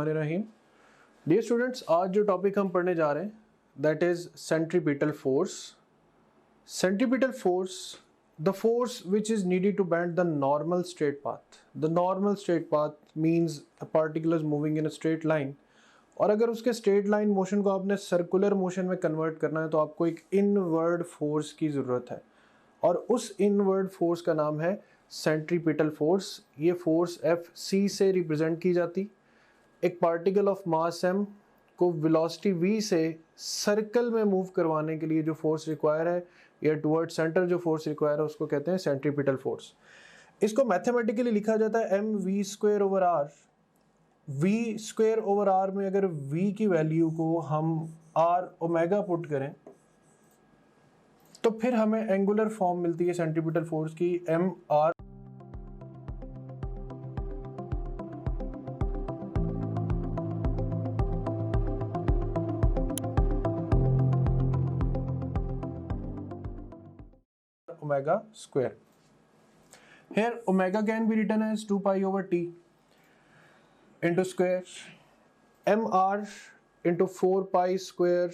बिस्मिल्लाहिर्रहमानिर्रहीम। Dear students, आज जो टॉपिक हम पढ़ने जा रहे हैं that is centripetal force. Centripetal force, the force which is needed to bend the normal straight path. The normal straight path means a particle is moving in a straight line, और अगर उसके straight line motion को आपने circular motion में convert करना है तो आपको एक इनवर्ड फोर्स की ज़रूरत है, और उस इनवर्ड फोर्स का नाम है सेंट्रीपिटल फोर्स। ये फोर्स Fc से रिप्रेजेंट की जाती। एक पार्टिकल ऑफ मास m को वेलोसिटी v से सर्कल में मूव करवाने के लिए जो फोर्स रिक्वायर है या टुवर्ड सेंटर जो फोर्स रिक्वायर है उसको कहते हैं सेंट्रीपिटल फोर्स। इसको मैथमेटिकली लिखा जाता है mv²/r। v²/r में अगर v की वैल्यू को हम r ओमेगा पुट करें तो फिर हमें एंगुलर फॉर्म मिलती है सेंट्रीपिटल फोर्स की mr omega square. Here omega can be written as 2 pi over t into square mr into 4 pi square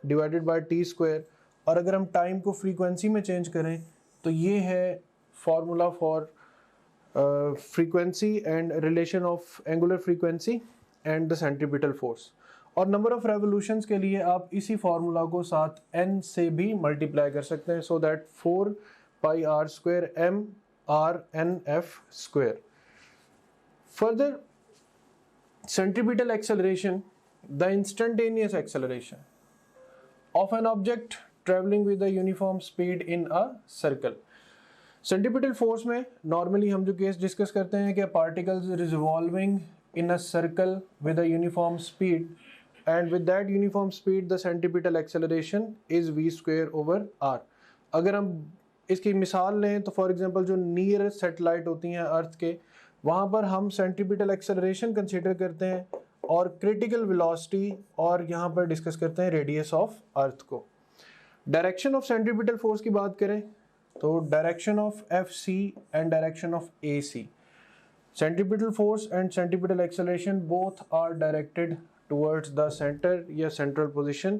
divided by t square। और अगर हम टाइम को फ्रीक्वेंसी में चेंज करें तो ये है formula for frequency and relation of angular frequency and the centripetal force. और नंबर ऑफ रेवोल्यूशंस के लिए आप इसी फार्मूला को साथ n से भी मल्टीप्लाई कर सकते हैं, so that 4 pi r square m r n f square. Further, centripetal acceleration, the instantaneous acceleration of an object traveling with a uniform speed in a circle। Centripetal force में normally हम जो case discuss करते हैं कि particles revolving in a circle with a uniform speed, and with that uniform speed the centripetal acceleration is v²/r। अगर हम इसकी मिसाल लें तो फॉर एग्जांपल जो नियर सैटेलाइट होती हैं अर्थ के, वहाँ पर हम सेंट्रीपिटल एक्सेलरेशन कंसीडर करते हैं और क्रिटिकल वेलोसिटी, और यहाँ पर डिस्कस करते हैं रेडियस ऑफ अर्थ को। डायरेक्शन ऑफ सेंट्रीपिटल फोर्स की बात करें तो direction of Fc and direction of AC, centripetal force and centripetal acceleration both are directed towards the centre या central position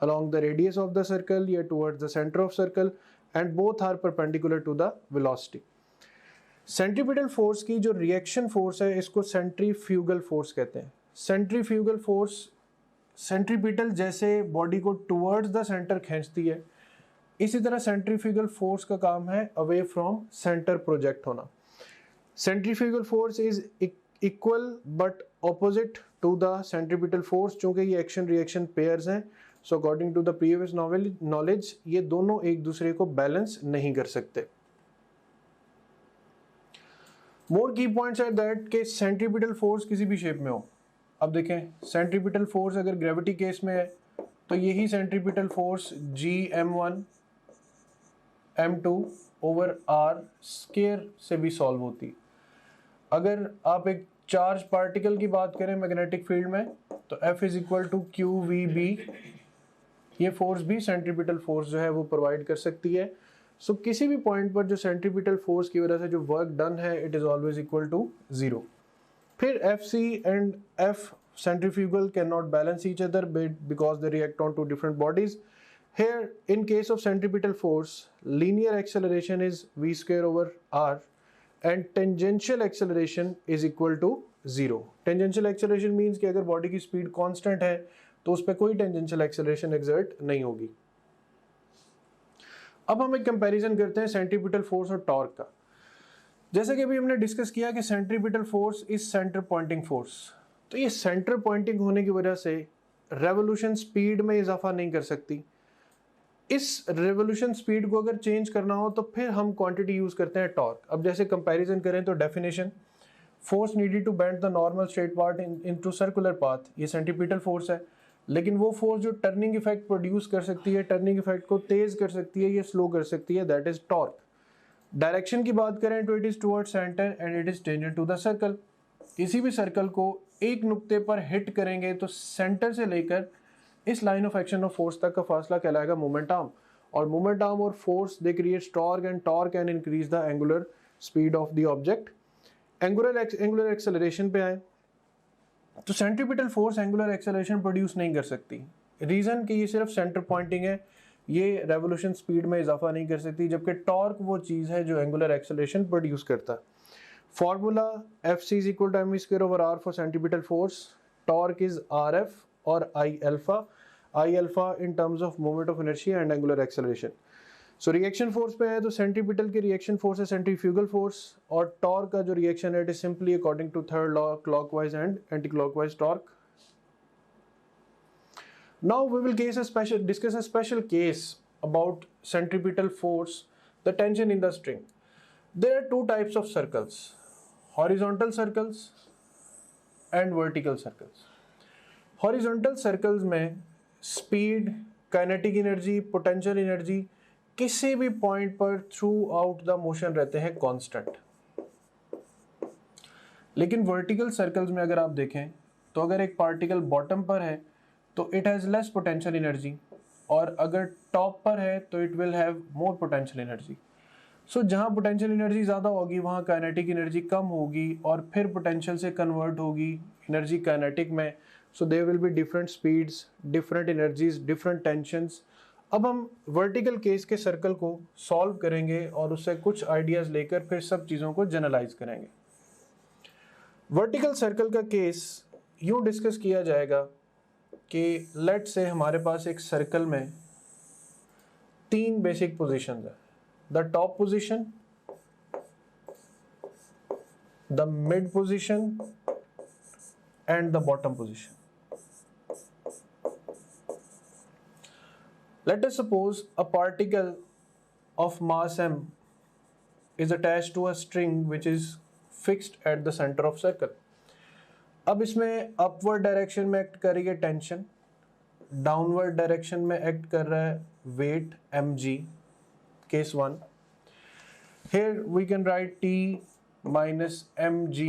along the radius of the circle या towards the center of circle, and both are perpendicular to the velocity। Centripetal force की जो reaction force है इसको centrifugal force कहते हैं। Centrifugal force centripetal जैसे body को टुवर्ड्स द सेंटर खींचती है, इसी तरह सेंट्रीफ्यूगल फोर्स का काम है अवे फ्रॉम सेंटर प्रोजेक्ट होना। Centrifugal force is equal but opposite to the centripetal force, चूंकि ये एक्शन रिएक्शन पेयर्स हैं, so according to the previous knowledge ये दोनों एक दूसरे को बैलेंस नहीं कर सकते। मोर की पॉइंट्स आर दैट के सेंट्रीपिटल फोर्स किसी भी शेप में हो। अब देखें, सेंट्रीपिटल फोर्स अगर ग्रेविटी केस में है तो यही centripetal force Gm1 m2 over r square से भी सॉल्व होती। अगर आप एक चार्ज पार्टिकल की बात करें मैग्नेटिक फील्ड में तो F is equal to QVB, ये फोर्स भी सेंट्रीपिटल फोर्स जो है वो प्रोवाइड कर सकती है। सो किसी भी पॉइंट पर जो सेंट्रीपिटल फोर्स की वजह से जो वर्क डन है it is always equal to 0। फिर Fc and F centrifugal cannot balance each other because they react on two different bodies. Here in case of centripetal force, linear acceleration is v²/r and tangential acceleration is equal to 0। tangential acceleration means कि अगर body की speed constant है तो उस पर कोई tangential acceleration exert नहीं होगी। अब हम एक कंपैरिजन करते हैं सेंट्रीपिटल फोर्स और टॉर्क का। जैसे कि अभी हमने डिस्कस किया कि centripetal force is centre pointing force, तो ये सेंटर पॉइंटिंग होने की वजह से रेवोल्यूशन स्पीड में इजाफा नहीं कर सकती। इस रेवोल्यूशन स्पीड को अगर चेंज करना हो तो फिर हम क्वांटिटी यूज करते हैं टॉर्क। अब जैसे कंपैरिजन करें तो definition, force needed to bend the normal straight path into circular path, ये सेंट्रीपिटल फोर्स है। लेकिन वो फोर्स जो टर्निंग इफेक्ट प्रोड्यूस कर सकती है, टर्निंग इफेक्ट को तेज कर सकती है या स्लो कर सकती है, दैट इज टॉर्क। डायरेक्शन की बात करें तो it is toward center and it is tangent to the circle. किसी भी सर्कल को एक नुक्ते पर हिट करेंगे तो सेंटर से लेकर इस line of action of force तक का फासला कहलाएगा मोमेंट आर्म, और मोमेंट आर्म और force they create torque and torque can increase the angular speed of the object. Angular acceleration पे आए तो centripetal force angular acceleration produce नहीं कर सकती। रीज़न कि ये सिर्फ सेंटर पॉइंटिंग है, ये रेवोल्यूशन स्पीड में इजाफा नहीं कर सकती, जबकि टॉर्क वो चीज़ है जो एंगुलर एक्सेलरेशन प्रोड्यूस करता है। Formula Fc is equal to M V square over R for centripetal force, torque is RF और I alpha in terms of moment of inertia and angular acceleration. So reaction force पे है तो centripetal की reaction force है centrifugal force, और torque का जो reaction है it is simply according to third law clockwise and anti clockwise torque. Now we will discuss a special case about centripetal force, the tension in the string. There are two types of circles, horizontal circles and vertical circles. Horizontal circles में speed, kinetic energy, potential energy किसी भी point पर throughout the motion रहते हैं constant. लेकिन vertical circles में अगर आप देखें तो अगर एक particle bottom पर है तो it has less potential energy, और अगर टॉप पर है तो it will have more potential energy. So जहाँ पोटेंशियल एनर्जी ज़्यादा होगी वहाँ काइनेटिक एनर्जी कम होगी, और फिर पोटेंशियल से कन्वर्ट होगी एनर्जी काइनेटिक में। So there will be different speeds, different energies, different tensions. अब हम वर्टिकल केस के सर्कल को सॉल्व करेंगे और उससे कुछ आइडियाज़ लेकर फिर सब चीज़ों को जनरलाइज करेंगे। वर्टिकल सर्कल का केस यूँ डिस्कस किया जाएगा कि लेट से हमारे पास एक सर्कल में तीन बेसिक पोजीशंस है, the top position, the mid position and the bottom position. Let us suppose a particle of mass m is attached to a string which is fixed at the center of circle. अब इसमें upward direction में act कर रही है tension, downward direction में act कर रहा है weight mg, case 1। Here we can write t minus mg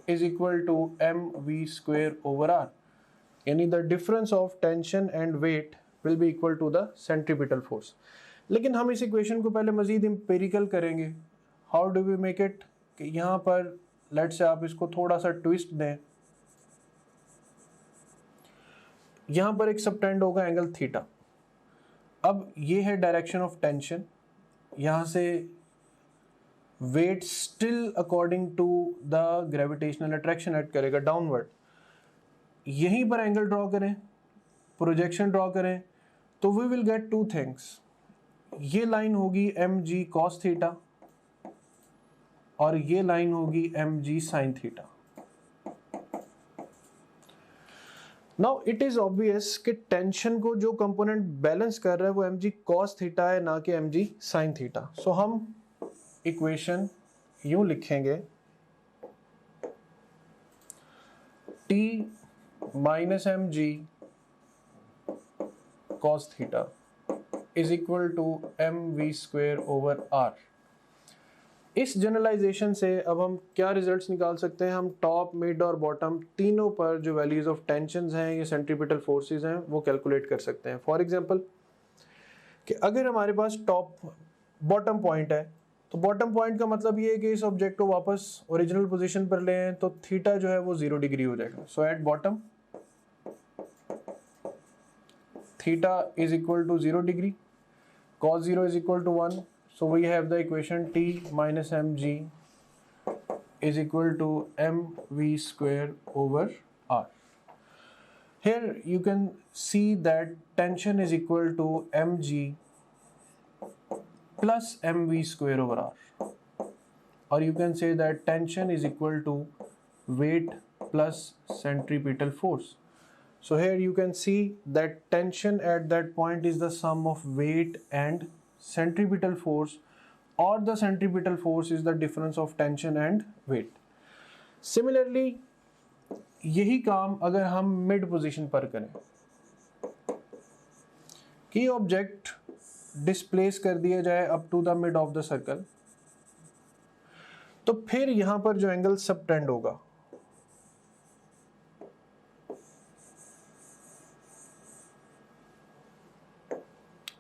is equal to mv square over r, यानी the difference of tension and weight will be equal to the centripetal force. लेकिन हम इस equation को पहले मजीद empirical करेंगे। How do we make it, कि यहाँ पर लेट से आप इसको थोड़ा सा ट्विस्ट दें, यहां पर एक सबटेंड होगा एंगल थीटा। अब ये है डायरेक्शन ऑफ टेंशन, यहां से weight still according to the gravitational attraction act करेगा डाउनवर्ड। यहीं पर एंगल ड्रॉ करें, प्रोजेक्शन ड्रॉ करें, तो we will get two things. ये लाइन होगी mg cos थीटा और ये लाइन होगी mg sin theta. Now it is obvious कि टेंशन को जो कंपोनेंट बैलेंस कर रहा है वो mg cos थीटा है, ना कि mg sin थीटा। सो हम इक्वेशन यूं लिखेंगे, t minus mg cos theta is equal to mv square over r। इस जनरलाइजेशन से अब हम क्या रिजल्ट्स निकाल सकते हैं, हम टॉप, मिड और बॉटम तीनों पर जो वैल्यूज ऑफ टेंशंस हैं या सेंट्रीपिटल फोर्सेस हैं वो कैलकुलेट कर सकते हैं। फॉर एग्जांपल कि अगर हमारे पास टॉप बॉटम पॉइंट है तो बॉटम पॉइंट का मतलब ये है कि इस ऑब्जेक्ट को वापस ओरिजिनल पोजीशन पर ले आए तो थीटा जो है वो 0 डिग्री हो जाएगा। So at bottom theta is equal to 0 degree, cos 0 is equal to 1. So we have the equation t minus mg is equal to mv square over r. Here you can see that tension is equal to mg plus mv square over r, or you can say that tension is equal to weight plus centripetal force. So here you can see that tension at that point is the sum of weight and centripetal force, or the centripetal force is the difference of tension and weight. Similarly, यही काम अगर हम mid position पर करें कि object displace कर दिया जाए up to the mid of the circle, तो फिर यहां पर जो एंगल सबटेंड होगा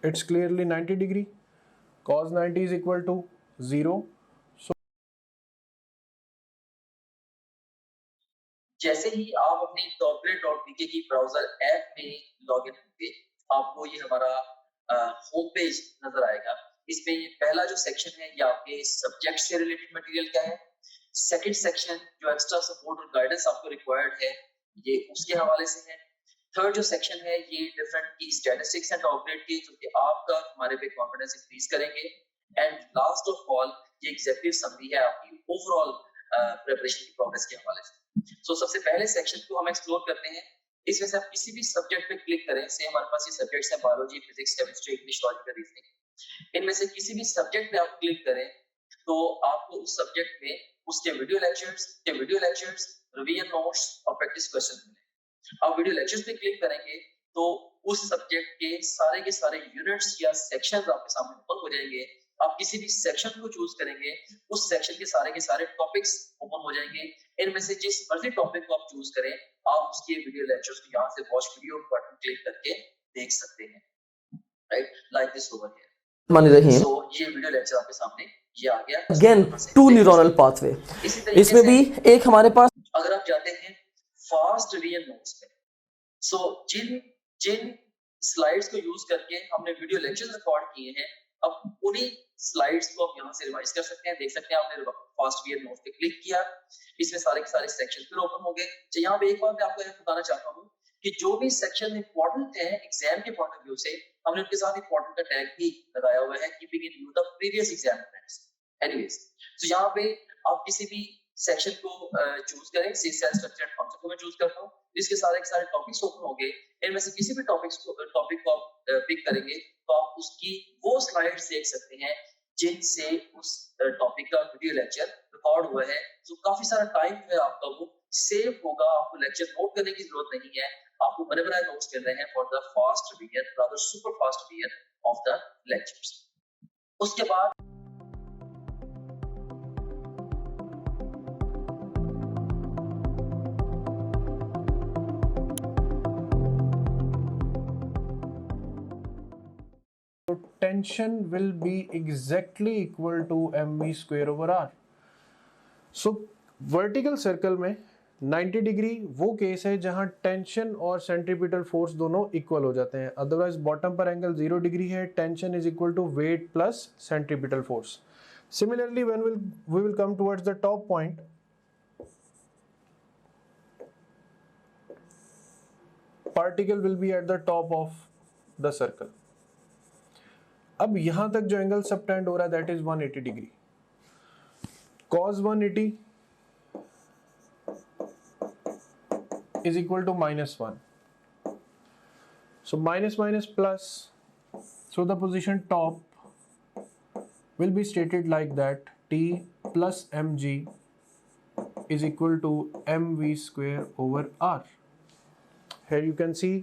it's clearly 90 degree, cos 90 is equal to 0, जैसे ही आप अपनी topgrade.pk की ब्राउजर ऐप में लॉगिन होंगे, आपको ये हमारा होम पेज नजर आएगा। इसमें ये पहला जो सेक्शन है ये आपके सब्जेक्ट से रिलेटेड मटेरियल का है। सेकंड सेक्शन जो एक्स्ट्रा सपोर्ट और गाइडेंस आपको रिक्वायर्ड है ये उसके हवाले से है। थर्ड जो सेक्शन है ये डिफरेंट की स्टैटिस्टिक्स एंड टॉपग्रेड की, जो कि आपका हमारे पे कॉन्फिडेंस इंक्रीज करेंगे। एंड लास्ट ऑफ ऑल ये एग्जीक्यूटिव समरी है आपकी ओवरऑल प्रिपरेशन की प्रोग्रेस के हवाले से। सो सबसे पहले सेक्शन को हम एक्सप्लोर करते हैं। इसमें से आप किसी भी सब्जेक्ट पे क्लिक करें, से हमारे पास ये सब्जेक्ट्स हैं biology, physics, chemistry, English, logical reasoning. इनमें से किसी भी सब्जेक्ट पे आप क्लिक करें तो आपको उस सब्जेक्ट में उसके वीडियो लेक्चर्स, रिवीजन नोट्स और प्रैक्टिस क्वेश्चन मिलेंगे। आप वीडियो लेक्चर्स पे क्लिक करेंगे तो उस सब्जेक्ट के सारे यूनिट्स या सेक्शंस आपके सामने ओपन हो जाएंगे। आप किसी भी सेक्शन को चूज करेंगे, उस सेक्शन के सारे टॉपिक्स ओपन हो जाएंगे। इनमें से जिस मर्जी टॉपिक को आप चूज करें, आप उसके वीडियो लेक्चर्स को यहाँ से वॉच वीडियो बटन क्लिक करके देख सकते हैं, right, like this over here. मान रही सो ये वीडियो लेक्चर आपके सामने ये आ गया। अगेन टू न्यूरल पाथवे, इसमें भी एक हमारे पास अगर आप जाते हैं फास्ट रिवीजन नोट्स पे, सो जिन स्लाइड्स को यूज करके हमने वीडियो लेक्चर्स रिकॉर्ड किए हैं, अब उन्हीं स्लाइड्स को आप यहाँ से रिवाइज कर सकते हैं। देख सकते हैं आपने फास्ट रिवीजन नोट्स पे क्लिक किया, इसमें सारे के सारे सेक्शन फिर ओपन हो गए। तो यहाँ पे एक बात मैं आपको बताना चाहता हूँ कि जो भी सेक्शन इंपॉर्टेंट है एग्जाम के पॉइंट ऑफ व्यू से, हमने उनके साथ इंपॉर्टेंट का टैग भी लगाया हुआ है, keeping in view the previous exam friends. Anyways, तो यहाँ पे आप किसी भी सेक्शन को चूज करें। सी सेल स्ट्रक्चर एंड कॉन्सेप्ट को मैं चूज करता हूँ। इसके सारे टॉपिक्स ओपन हो गए। इनमें से किसी भी टॉपिक को आप पिक करेंगे तो आप उसकी वो स्लाइड्स देख सकते हैं जिनसे उस टॉपिक का वीडियो लेक्चर रिकॉर्ड हुआ है। तो काफी सारा टाइम है आपका वो सेव होगा। आपको लेक्चर नोट करने की जरूरत नहीं है, आपको बने बनाए नोट्स कर रहे हैं for the fast revision, rather super fast revision of the lectures. उसके बाद tension will be exactly equal to mv square over r. So vertical circle में 90 डिग्री वो केस है जहां टेंशन और सेंट्रीपिटल फोर्स दोनों इक्वल हो जाते हैं। अदरवाइज बॉटम पर एंगल 0 डिग्री है, tension is equal to weight plus centripetal force. Similarly when we will come towards the top point, particle will be at the top of the circle. अब यहां तक जो angle subtend हो रहा है that is 180 degree. cos 180 is equal to -1. So minus minus plus, so the position top will be stated like that: T plus mg is equal to mv square over r. Here you can see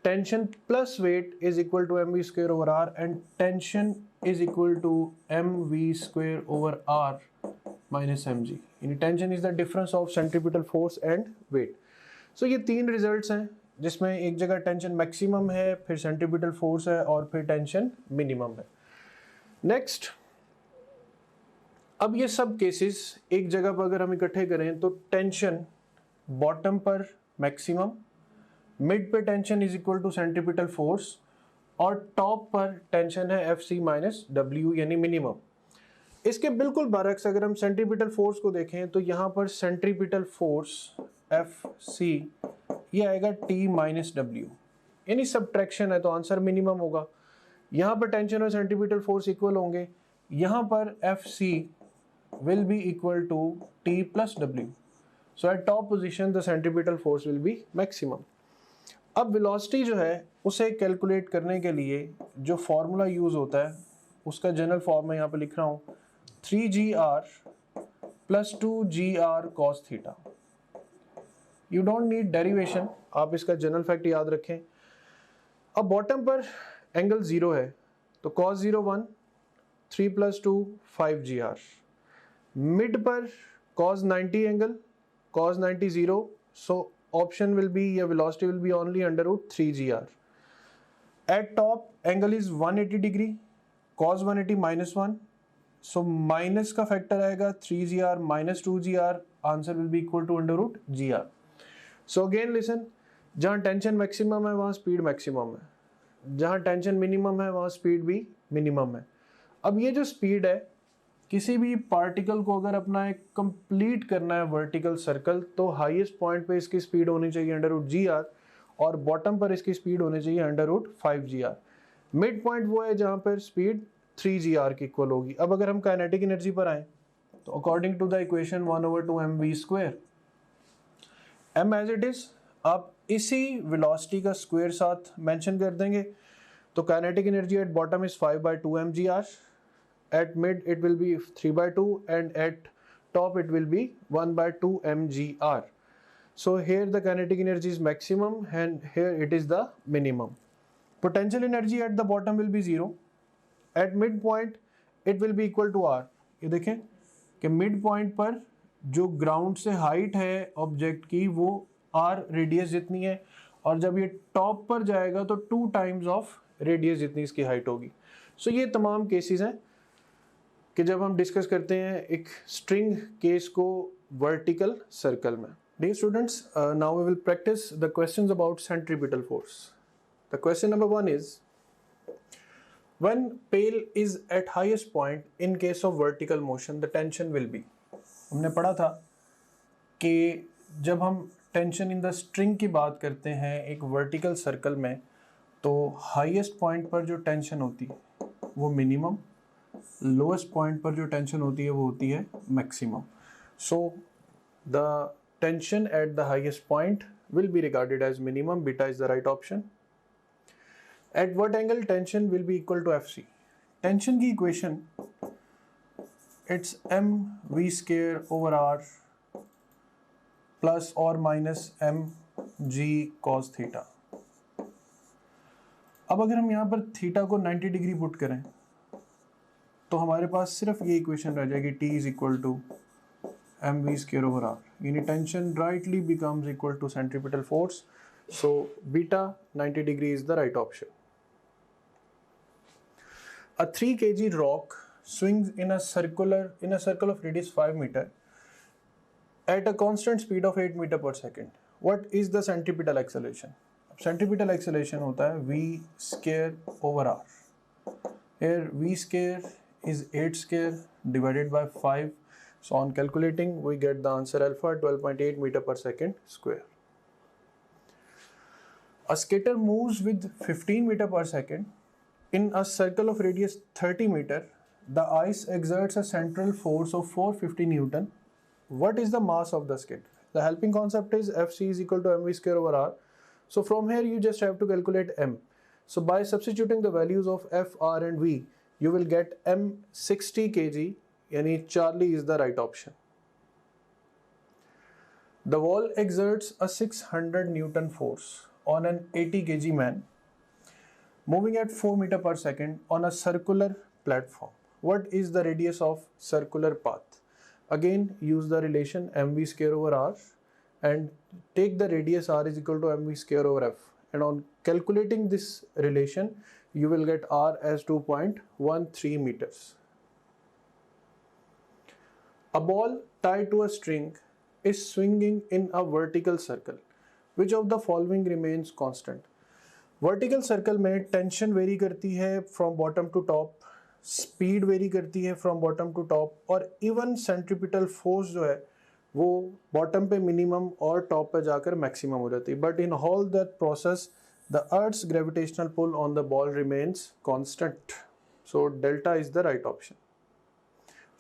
tension plus weight is equal to mv square over r, and tension is equal to mv square over r minus mg. Tension is the difference of centripetal force and weight. So ये तीन results हैं जिसमें एक जगह tension maximum है, फिर centripetal force है और फिर टेंशन मिनिमम है। नेक्स्ट, अब ये सब केसेस एक जगह पर अगर हम इकट्ठे करें तो टेंशन बॉटम पर मैक्सिमम, मिड पे tension is equal to centripetal force और टॉप पर टेंशन है एफ सी माइनस डब्ल्यू यानी मिनिमम। इसके बिल्कुल बरक्स अगर हम सेंट्रीपिटल फोर्स को देखें तो यहाँ पर सेंट्रीपिटल फोर्स एफ सी ये आएगा टी माइनस डब्ल्यू, यानी सब्ट्रैक्शन है तो आंसर मिनिमम होगा। यहाँ पर टेंशन और सेंट्रीपिटल फोर्स इक्वल होंगे, यहाँ पर F C will be equal to T plus W. So at top position the centripetal force will be maximum. अब velocity जो है उसे कैलकुलेट करने के लिए जो फॉर्मूला यूज होता है उसका जनरल फॉर्म मैं यहाँ पे लिख रहा हूँ 3gr plus 2gr cos theta. You don't need derivation, आप इसका जनरल फैक्ट याद रखें। अब बॉटम पर एंगल 0 है तो cos 0 1, 3 plus 2 5gr। मिड पर cos 90 angle, cos 90 0, so option will be, your velocity will be only under root 3gr. At top angle is 180 degree, cos 180 minus 1, so minus का factor आएगा 3gr minus 2gr, answer will be equal to under root gr. So again listen, जहाँ tension maximum है वहाँ speed maximum है, जहाँ tension minimum है वहाँ speed भी मिनिमम है। अब ये जो स्पीड है, किसी भी पार्टिकल को अगर अपना एक कंप्लीट करना है वर्टिकल सर्कल, तो हाईएस्ट पॉइंट पे इसकी स्पीड होनी चाहिए √gr और बॉटम पर इसकी स्पीड होनी चाहिए √5gr। मिड पॉइंट वो है जहाँ पर स्पीड 3gr की इक्वल होगी। अब अगर हम काइनेटिक एनर्जी पर आए तो according to the equation 1/2mv², m as it is आप इसी वेलोसिटी का स्क्वायर साथ मेंशन कर देंगे, तो kinetic energy at bottom is 5/2mgr, at mid it will be 3/2 and at top it will be 1/2mgr. So here the kinetic energy is maximum and here it is the minimum. Potential energy at the bottom will be 0. At midpoint it will be equal to r. ये देखें कि mid point पर जो ground से height है object की वो r radius जितनी है, और जब ये टॉप पर जाएगा तो 2 टाइम्स ऑफ रेडियस जितनी इसकी हाइट होगी। सो ये तमाम केसेस हैं कि जब हम डिस्कस करते हैं एक स्ट्रिंग केस को वर्टिकल सर्कल में। Dear students, now we will practice the questions about centripetal force. The question number 1 is, when pail is at highest point in case of vertical motion, the tension will be. हमने पढ़ा था कि जब हम tension in the string की बात करते हैं एक वर्टिकल सर्कल में, तो हाईएस्ट पॉइंट पर जो टेंशन होती है वो मिनिमम, लोएस्ट पॉइंट पर जो टेंशन होती है वो होती है maximum. So the tension at the highest point will be regarded as minimum, beta is the right option. At what angle tension will be equal to FC? Tension की equation it's mv²/r plus और minus mg cos theta. अब अगर हम यहाँ पर theta को 90 degree put करें तो हमारे पास सिर्फ ये इक्वेशन रह जाएगी, T is equal to mv²/r, यानी tension rightly becomes equal to centripetal force. So beta 90 degree is the right option. A 3 kg rock swings in a circle of radius 5 meter at a constant speed of 8 meter per second. What is the centripetal acceleration? Centripetal acceleration होता है v²/r. Here v² is 8² divided by 5. So on calculating we get the answer alpha 12.8 meter per second square. A skater moves with 15 meter per second in a circle of radius 30 meter. The ice exerts a central force of 450 Newton. What is the mass of the skater? The helping concept is Fc is equal to mv²/r. So from here you just have to calculate m. So by substituting the values of F, R and V, you will get m 60 kg, yani Charlie is the right option. The wall exerts a 600 Newton force on an 80 kg man moving at 4 meter per second on a circular platform. What is the radius of circular path? Again use the relation mv²/r and take the radius r is equal to mv²/f, and on calculating this relation you will get r as 2.13 meters. A ball tied to a string is swinging in a vertical circle. Which of the following remains constant? Vertical circle में tension vary करती है from bottom to top, speed vary करती है from bottom to top, और even centripetal force जो है वो bottom पे मिनिमम और टॉप पे जाकर मैक्सिमम हो जाती है। But in all that process the earth's gravitational pull on the ball remains constant. So delta is the right option.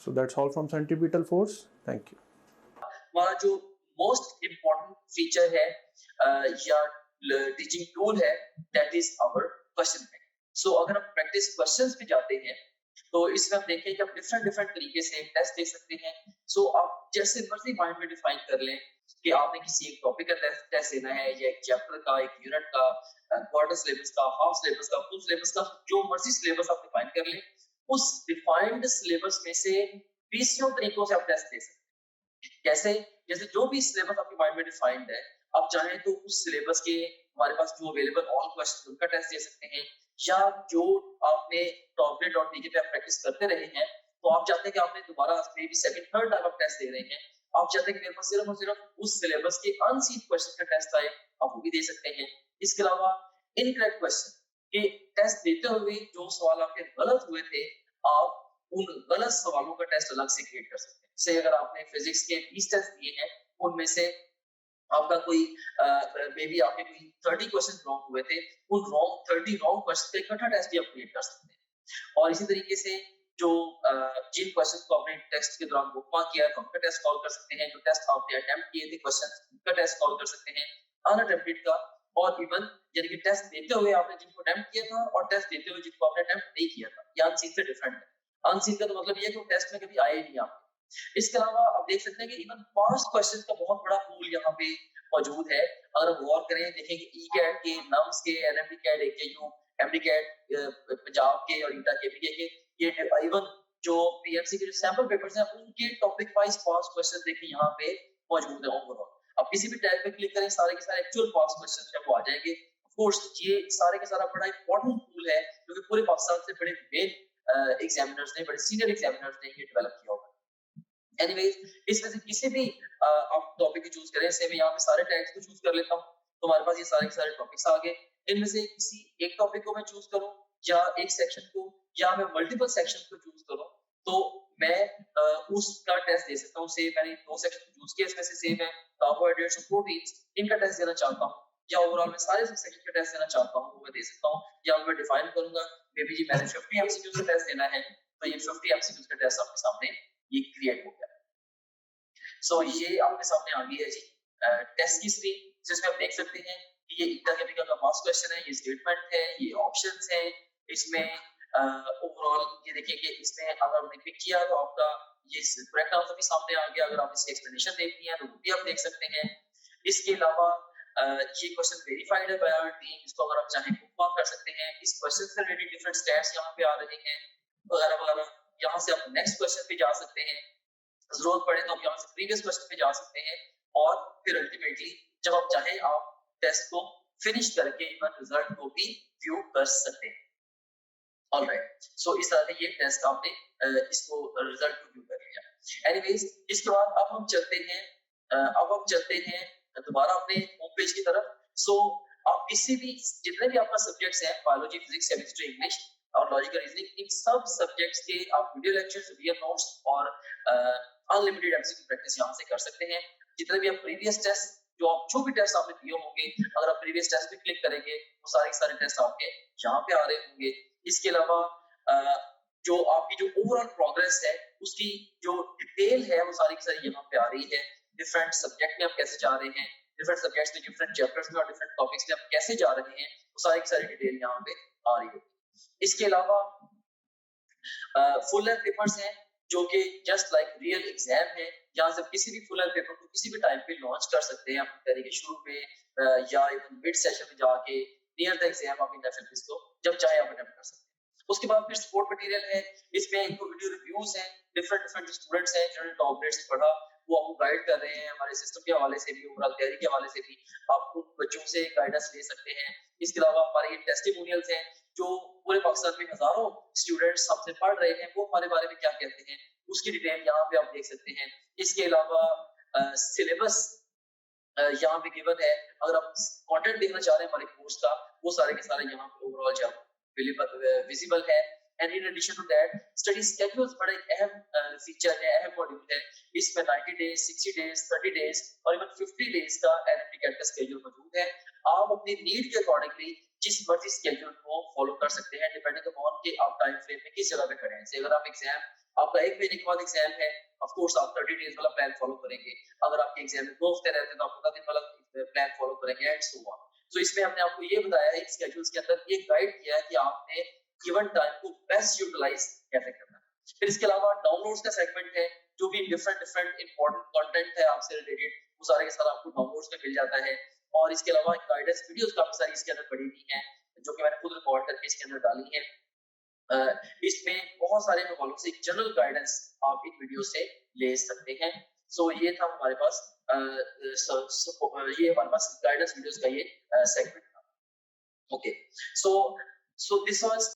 So that's all from centripetal force. Thank you. हमारा जो most important feature है या teaching tool है, that is our question bank. So अगर हम practice questions पे जाते हैं तो इसमें हम देखें कि आप डिफरेंट तरीके से टेस्ट दे सकते हैं। सो आप जैसे मर्जी माइंड में डिफाइन कर लें कि आपने किसी एक टॉपिक का टेस्ट देना है, या एक चैप्टर का, एक यूनिट का, क्वार्टर सिलेबस का, हाफ सिलेबस का, फुल सिलेबस का, जो मर्जी सिलेबस आप डिफाइन कर लें, उस डिफाइंड सिलेबस में से 20 तरीकों से आप टेस्ट दे सकते हैं। कैसे? जैसे जो भी सिलेबस आपके माइंड में डिफाइंड है, आप चाहें तो उस सिलेबस के हमारे पास जो अवेलेबल ऑल क्वेश्चन उनका टेस्ट दे सकते हैं, या जो आपने टॉपलेट.tk पे प्रैक्टिस करते रहे हैं तो आप चाहते हैं कि आपने दोबारा मे भी सेकंड थर्ड टाइम आप टेस्ट दे रहे हैं आप चाहते हैं कि मेरे पास सिर्फ और सिर्फ उस सिलेबस के अनसीन क्वेश्चन का टेस्ट आए, आप वो भी दे सकते हैं। इसके अलावा इनकरेक्ट क्वेश्चन के टेस्ट देते हुए जो सवाल आपके गलत हुए थे, आप उन गलत सवालों का टेस्ट अलग से क्रिएट कर सकते हैं। जैसे अगर आपने फिजिक्स के 20 टेस्ट दिए हैं, उनमें से आपका कोई मे बी आपके कोई 30 क्वेश्चन रॉन्ग हुए थे, उन 30 रॉन्ग क्वेश्चन का इकट्ठा टेस्ट भी आप क्रिएट कर सकते हैं। और इसी तरीके से जो जिन क्वेश्चन को आपने टेस्ट के दौरान बुकमार्क किया है, तो उनका टेस्ट कॉल कर सकते हैं। जो टेस्ट आपने अटेम्प्ट किए थे क्वेश्चन, उनका टेस्ट कॉल कर सकते हैं, अनअटेम्प्टेड का। और इवन यानी कि टेस्ट देते हुए आपने जिनको अटेम्प्ट किया था और टेस्ट देते हुए जिनको आपने अटेम्प्ट नहीं किया था, ये अनसीन से डिफरेंट है। अनसीन का तो मतलब ये है कि वो टेस्ट में कभी आए नहीं आपके। इसके अलावा आप देख सकते हैं कि इवन पास्ट क्वेश्चन का बहुत बड़ा पूल यहाँ पे मौजूद है। अगर हम गौर करें, देखेंगे ई कैट के, नम्स के, NMDCAT, AKU, MDCAT Punjab के और ईटा केपीके के, ये इवन जो पीएमसी के जो सैंपल पेपर्स हैं, उनके टॉपिक वाइज पास्ट क्वेश्चन देखें यहाँ पे मौजूद है ओवरऑल। अब किसी भी टैब पे क्लिक करें, सारे के सारे एक्चुअल पास्ट क्वेश्चन है वो आ जाएंगे। ऑफ कोर्स ये सारे के सारा बड़ा इंपॉर्टेंट टूल है, क्योंकि पूरे पाकिस्तान से बड़े मेन एग्जामिनर्स ने, बड़े सीनियर एग्जामिनर्स ने ये डेवलप किया होगा। एनीवेज, इसमें से किसी भी आप टॉपिक को चूज करें। से मैं यहाँ पे सारे टैग्स को चूज कर लेता हूँ, तो हमारे पास ये सारे के सारे टॉपिक्स आ गए। इनमें से किसी एक टॉपिक को मैं चूज करूँ या एक सेक्शन को, या मैं मल्टीपल सेक्शन को चूज करूँ, तो मैं उसका टेस्ट दे सकता हूँ। से मैंने 2 सेक्शन चूज किए, इसमें से सेम है कार्बोहाइड्रेट्स और प्रोटीन्स, इनका टेस्ट देना चाहता हूँ, या ओवरऑल मैं सारे सेक्शन का टेस्ट देना चाहता हूँ, वो मैं दे सकता हूँ। या मैं डिफाइन करूंगा मे बी जी मैंने 50 एमसीक्यू का टेस्ट देना है, तो ये 50 एमसीक्यू का टेस्ट आपके सामने ये क्रिएट हो गया। सो ये आपके सामने आ गई है जी टेस्ट की स्क्रीन, जिसमें आप देख सकते हैं कि ये ईटा केमिकल का पास्ट क्वेश्चन है, ये स्टेटमेंट है, ये ऑप्शंस है। इसमें ओवरऑल ये देखिए कि इसमें अगर आपने पिक किया तो आपका ये करेक्ट आंसर भी सामने आ गया। अगर आप इसकी एक्सप्लेनेशन देखनी है तो वो भी आप देख सकते हैं। इसके अलावा ये क्वेश्चन वेरीफाइड है बाय आवर टीम, इसको अगर आप चाहें बुकमार्क कर सकते हैं। इस क्वेश्चन से रिलेटेड डिफरेंट स्टैट्स यहाँ पे आ रहे हैं वगैरह वगैरह। यहाँ से आप नेक्स्ट क्वेश्चन पे जा सकते हैं, जरूरत पड़े तो आप यहाँ से प्रीवियस क्वेश्चन पे जा सकते हैं, और फिर अल्टीमेटली जब आप चाहें आप टेस्ट को फिनिश करके इवन रिजल्ट को भी व्यू कर सकते हैं। ऑलराइट, सो इस तरह से ये टेस्ट आपने इसको रिजल्ट को व्यू कर लिया। एनीवेज, इसके बाद अब हम चलते हैं दोबारा अपने होम पेज की तरफ। सो आप किसी भी जितने भी आपका सब्जेक्ट्स हैं, बायोलॉजी, फिजिक्स, केमिस्ट्री, इंग्लिश और लॉजिकल रीजनिंग, इन सब सब्जेक्ट्स के आप वीडियो लेक्चर्स, वीडियो नोट्स और अनलिमिटेड एमसीक्यू प्रैक्टिस यहाँ से कर सकते हैं। जितने भी आप प्रीवियस टेस्ट जो भी टेस्ट आपने दिए होंगे, अगर आप प्रीवियस टेस्ट पे क्लिक करेंगे वो सारे टेस्ट आपके यहाँ पे आ रहे होंगे। इसके अलावा जो आपकी जो ओवरऑल प्रोग्रेस है उसकी जो डिटेल है वो सारी की सारी यहाँ पे आ रही है। डिफरेंट सब्जेक्ट में आप कैसे जा रहे हैं, डिफरेंट सब्जेक्ट्स में, डिफरेंट चैप्टर्स में और डिफरेंट टॉपिक्स में आप कैसे जा रहे हैं, वो सारी की सारी डिटेल यहाँ पे आ रही है। इसके अलावा फुल लेंथ पेपर्स हैं जो कि जस्ट लाइक रियल एग्जाम है। यहाँ से किसी भी फुल लेंथ पेपर को किसी भी टाइम पे लॉन्च कर सकते हैं, अपनी तरीके शुरू पे या इवन मिड सेशन में जाके नियर द एग्जाम आप इन एफएलपीस को जब चाहे आप अटेम्प्ट कर सकते हैं। उसके बाद फिर सपोर्ट मटेरियल है, इसमें इनको वीडियो रिव्यूज हैं, डिफरेंट स्टूडेंट्स हैं जिन्होंने टॉप ग्रेड से पढ़ा, वो आपको गाइड कर रहे हैं। हमारे सिस्टम के हवाले से भी, ओवरऑल तैयारी के हवाले से भी आप उन बच्चों से गाइडेंस ले सकते हैं। इसके अलावा हमारे ये टेस्टिमोनियल्स हैं जो पूरे पाकिस्तान में हजारों स्टूडेंट्स हमसे पढ़ रहे हैं, वो हमारे बारे में क्या कहते हैं उसकी डिटेल यहाँ पे आप देख सकते हैं। इसके अलावा सिलेबस यहाँ पे गिवन है, अगर आप कंटेंट देखना चाह रहे हैं हमारे कोर्स का, वो सारे के सारे यहाँ पे ओवरऑल जो विजिबल है। And in addition to that study schedules बड़ा एक अहम फीचर है, अहम मॉड्यूल है। इसमें 90 डेज, 60 डेज, 30 डेज और इवन 50 डेज का एनएमटी कैट का स्केड्यूल मौजूद है। आप अपनी नीड के अकॉर्डिंगली जिस मर्जी स्केड्यूल को फॉलो कर सकते हैं, डिपेंडिंग अपॉन कि आप टाइम फ्रेम में किस जगह पे खड़े हैं। अगर आप एग्जाम, आपका 1 महीने के बाद एग्जाम है, ऑफ कोर्स आप 30 डेज वाला प्लान फॉलो करेंगे। अगर आपके एग्जाम में 2 हफ्ते रहते हैं तो आप 15 दिन वाला प्लान फॉलो करेंगे एंड सो ऑन। सो इसमें हमने आपको ये बताया है, स्केड्यूल्स के अंदर ये गाइड किया है कि आपने गिवन टाइम को बेस्ट यूटिलाइज कैसे करना है। फिर इसके अलावा डाउनलोड्स का सेगमेंट है, जो भी डिफरेंट इंपॉर्टेंट कंटेंट है आपसे रिलेटेड, वो सारे के सारे आपको डाउनलोड्स में मिल जाता है। और इसके अलावा गाइडेंस वीडियोस काफी सारी इसके अंदर पड़ी हुई हैं, जो कि मैंने खुद रिकॉर्ड करके इसके अंदर डाली है। इसमें बहुत सारे हवालों से जनरल गाइडेंस आप इन वीडियो से ले सकते हैं। सो ये था हमारे पास ये हमारे पास गाइडेंस वीडियोस का ये सेगमेंट था। Okay, so this was